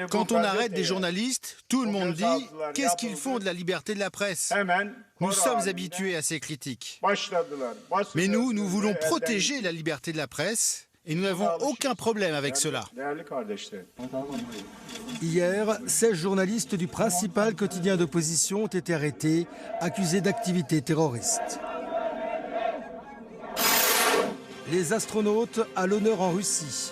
Quand on arrête des journalistes, tout le monde dit « Qu'est-ce qu'ils font de la liberté de la presse ?» Nous sommes habitués à ces critiques. Mais nous voulons protéger la liberté de la presse et nous n'avons aucun problème avec cela. Hier, 16 journalistes du principal quotidien d'opposition ont été arrêtés, accusés d'activités terroristes. Les astronautes à l'honneur en Russie.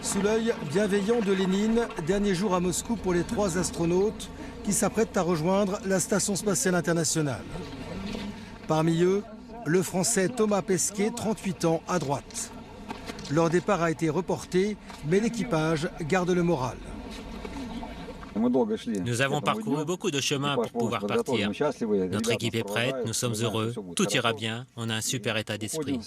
Sous l'œil bienveillant de Lénine, dernier jour à Moscou pour les 3 astronautes qui s'apprêtent à rejoindre la Station spatiale internationale. Parmi eux, le Français Thomas Pesquet, 38 ans, à droite. Leur départ a été reporté, mais l'équipage garde le moral. Nous avons parcouru beaucoup de chemin pour pouvoir partir. Notre équipe est prête, nous sommes heureux, tout ira bien, on a un super état d'esprit.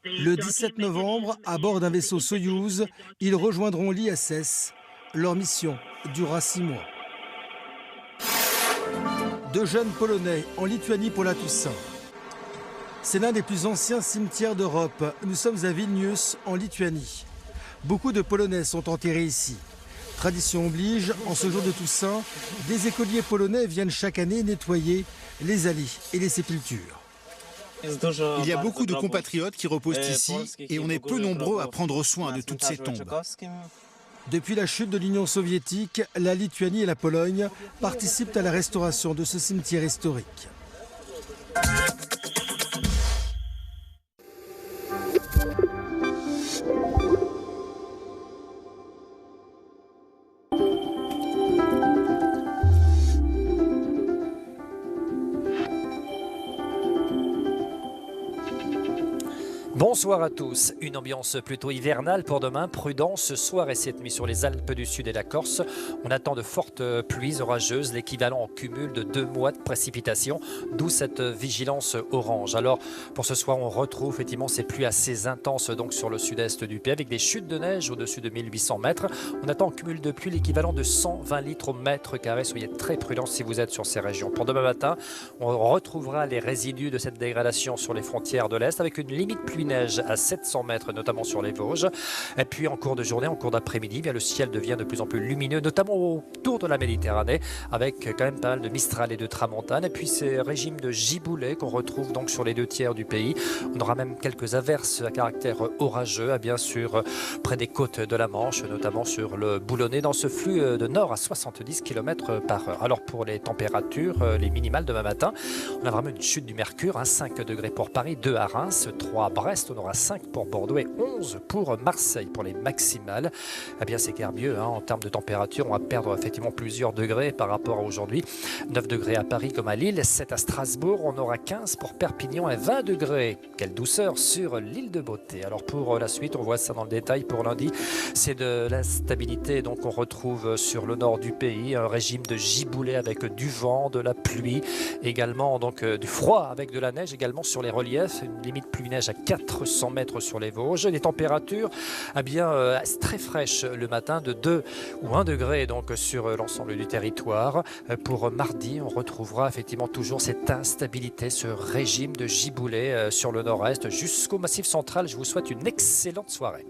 Le 17 novembre, à bord d'un vaisseau Soyouz, ils rejoindront l'ISS. Leur mission durera 6 mois. 2 jeunes Polonais en Lituanie pour la Toussaint. C'est l'un des plus anciens cimetières d'Europe. Nous sommes à Vilnius, en Lituanie. Beaucoup de Polonais sont enterrés ici. Tradition oblige, en ce jour de Toussaint, des écoliers polonais viennent chaque année nettoyer les allées et les sépultures. Il y a beaucoup de compatriotes qui reposent ici et on est peu nombreux à prendre soin de toutes ces tombes. Depuis la chute de l'Union soviétique, la Lituanie et la Pologne participent à la restauration de ce cimetière historique. Bonsoir à tous. Une ambiance plutôt hivernale pour demain. Prudence ce soir et cette nuit sur les Alpes du Sud et la Corse. On attend de fortes pluies orageuses, l'équivalent en cumul de 2 mois de précipitations, d'où cette vigilance orange. Alors pour ce soir, on retrouve effectivement ces pluies assez intenses donc sur le sud-est du pays avec des chutes de neige au-dessus de 1800 mètres. On attend en cumul de pluie l'équivalent de 120 litres au mètre carré. Soyez très prudents si vous êtes sur ces régions. Pour demain matin, on retrouvera les résidus de cette dégradation sur les frontières de l'Est avec une limite pluie-neige à 700 mètres, notamment sur les Vosges. Et puis en cours de journée, en cours d'après-midi, le ciel devient de plus en plus lumineux, notamment autour de la Méditerranée, avec quand même pas mal de Mistral et de Tramontane. Et puis ces régimes de giboulées qu'on retrouve donc sur les 2 tiers du pays. On aura même quelques averses à caractère orageux, bien sûr, près des côtes de la Manche, notamment sur le Boulonnais, dans ce flux de nord à 70 km/h. Alors pour les températures, les minimales demain matin, on a vraiment une chute du mercure, 5 degrés pour Paris, 2 à Reims, 3 à Brest, on aura 5 pour Bordeaux et 11 pour Marseille. Pour les maximales, eh bien c'est guère mieux. En termes de température, on va perdre effectivement plusieurs degrés par rapport à aujourd'hui. 9 degrés à Paris comme à Lille, 7 à Strasbourg, on aura 15 pour Perpignan et 20 degrés. Quelle douceur sur l'île de Beauté. Alors pour la suite, on voit ça dans le détail pour lundi. C'est de la stabilité donc on retrouve sur le nord du pays, un régime de giboulée avec du vent, de la pluie, également donc du froid avec de la neige également sur les reliefs, une limite pluie-neige à 400 mètres sur les Vosges. Les températures très fraîches le matin de 2 ou 1 degré donc sur l'ensemble du territoire. Pour mardi, on retrouvera effectivement toujours cette instabilité, ce régime de giboulée sur le nord-est jusqu'au Massif central. Je vous souhaite une excellente soirée.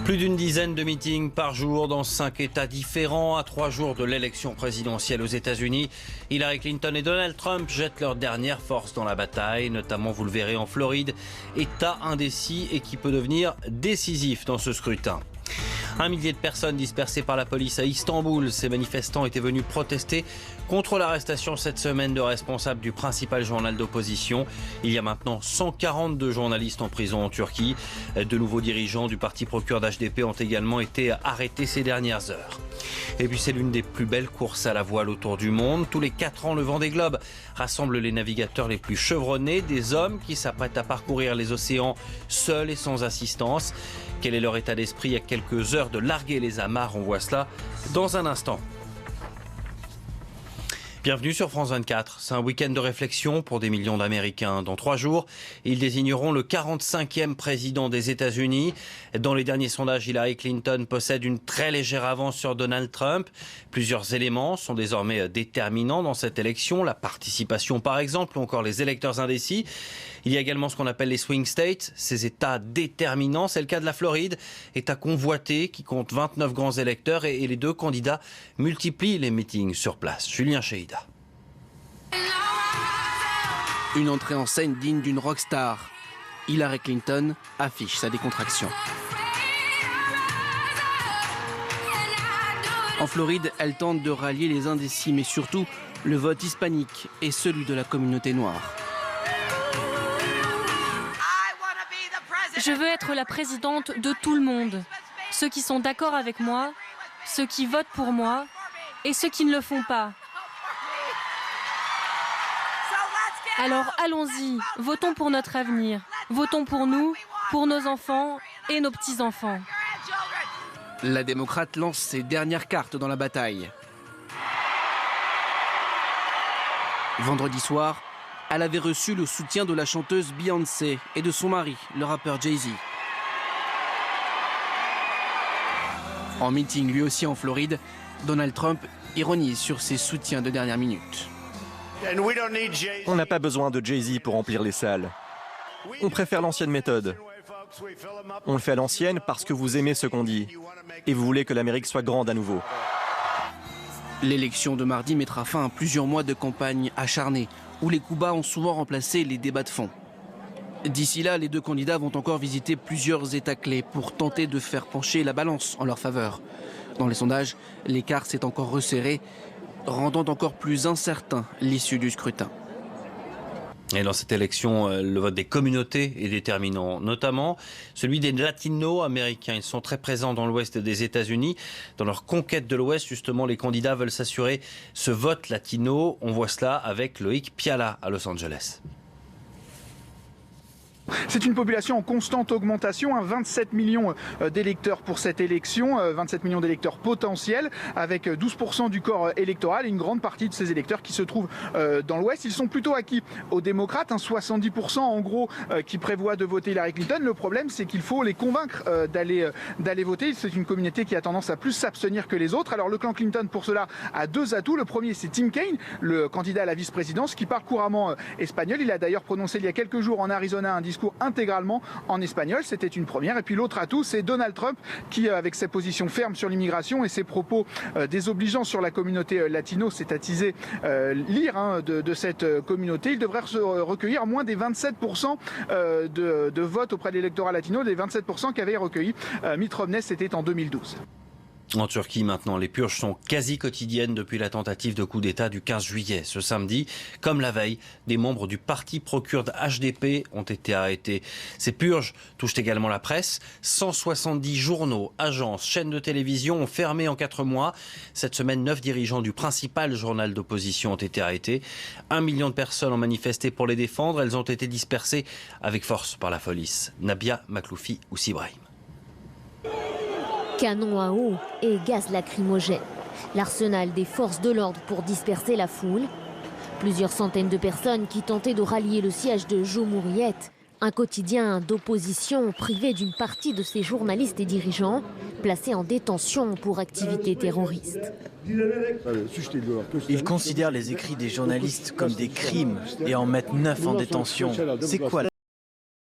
Plus d'une dizaine de meetings par jour dans 5 États différents. À 3 jours de l'élection présidentielle aux États-Unis, Hillary Clinton et Donald Trump jettent leur dernière force dans la bataille, notamment, vous le verrez, en Floride, État indécis et qui peut devenir décisif dans ce scrutin. 1 millier de personnes dispersées par la police à Istanbul. Ces manifestants étaient venus protester contre l'arrestation cette semaine de responsables du principal journal d'opposition. Il y a maintenant 142 journalistes en prison en Turquie. De nouveaux dirigeants du parti pro-kurde HDP ont également été arrêtés ces dernières heures. Et puis c'est l'une des plus belles courses à la voile autour du monde. Tous les 4 ans, le Vendée Globe rassemble les navigateurs les plus chevronnés, des hommes qui s'apprêtent à parcourir les océans seuls et sans assistance. Quel est leur état d'esprit à quelques heures de larguer les amarres? On voit cela dans un instant. Bienvenue sur France 24. C'est un week-end de réflexion pour des millions d'Américains. Dans 3 jours, ils désigneront le 45e président des États-Unis. Dans les derniers sondages, Hillary Clinton possède une très légère avance sur Donald Trump. Plusieurs éléments sont désormais déterminants dans cette élection. La participation, par exemple, ou encore les électeurs indécis. Il y a également ce qu'on appelle les swing states, ces États déterminants. C'est le cas de la Floride, État convoité qui compte 29 grands électeurs et les 2 candidats multiplient les meetings sur place. Julien Cheida. Une entrée en scène digne d'une rockstar. Hillary Clinton affiche sa décontraction. En Floride, elle tente de rallier les indécis, mais surtout le vote hispanique et celui de la communauté noire. Je veux être la présidente de tout le monde. Ceux qui sont d'accord avec moi, ceux qui votent pour moi et ceux qui ne le font pas. Alors allons-y, votons pour notre avenir. Votons pour nous, pour nos enfants et nos petits-enfants. La démocrate lance ses dernières cartes dans la bataille. Vendredi soir, elle avait reçu le soutien de la chanteuse Beyoncé et de son mari, le rappeur Jay-Z. En meeting lui aussi en Floride, Donald Trump ironise sur ses soutiens de dernière minute. On n'a pas besoin de Jay-Z pour remplir les salles. On préfère l'ancienne méthode. On le fait à l'ancienne parce que vous aimez ce qu'on dit et vous voulez que l'Amérique soit grande à nouveau. L'élection de mardi mettra fin à plusieurs mois de campagne acharnée, où les coups bas ont souvent remplacé les débats de fond. D'ici là, les 2 candidats vont encore visiter plusieurs États clés pour tenter de faire pencher la balance en leur faveur. Dans les sondages, l'écart s'est encore resserré, rendant encore plus incertain l'issue du scrutin. Et dans cette élection, le vote des communautés est déterminant, notamment celui des latino-américains. Ils sont très présents dans l'ouest des États-Unis. Dans leur conquête de l'ouest, justement, les candidats veulent s'assurer ce vote latino. On voit cela avec Loïc Piala à Los Angeles. C'est une population en constante augmentation, 27 millions d'électeurs pour cette élection, 27 millions d'électeurs potentiels, avec 12% du corps électoral et une grande partie de ces électeurs qui se trouvent dans l'Ouest. Ils sont plutôt acquis aux démocrates, 70% en gros qui prévoient de voter Hillary Clinton. Le problème, c'est qu'il faut les convaincre d'aller voter. C'est une communauté qui a tendance à plus s'abstenir que les autres. Alors le clan Clinton, pour cela, a 2 atouts. Le premier, c'est Tim Kaine, le candidat à la vice-présidence, qui parle couramment espagnol. Il a d'ailleurs prononcé il y a quelques jours en Arizona un discours intégralement en espagnol, c'était une première. Et puis l'autre atout, c'est Donald Trump qui, avec ses positions fermes sur l'immigration et ses propos désobligeants sur la communauté latino, s'est attisé l'ire de cette communauté. Il devrait recueillir moins des 27% de votes auprès de l'électorat latino, des 27% qu'avait recueilli Mitt Romney, c'était en 2012. En Turquie, maintenant, les purges sont quasi quotidiennes depuis la tentative de coup d'État du 15 juillet. Ce samedi, comme la veille, des membres du parti pro-kurde HDP ont été arrêtés. Ces purges touchent également la presse. 170 journaux, agences, chaînes de télévision ont fermé en 4 mois. Cette semaine, 9 dirigeants du principal journal d'opposition ont été arrêtés. 1 million de personnes ont manifesté pour les défendre. Elles ont été dispersées avec force par la police. Nabia Makloufi ou Sibrahim. Canons à eau et gaz lacrymogène. L'arsenal des forces de l'ordre pour disperser la foule. Plusieurs centaines de personnes qui tentaient de rallier le siège de Cumhuriyet, un quotidien d'opposition privé d'une partie de ses journalistes et dirigeants, placés en détention pour activités terroristes. Ils considèrent les écrits des journalistes comme des crimes et en mettent 9 en détention. C'est quoi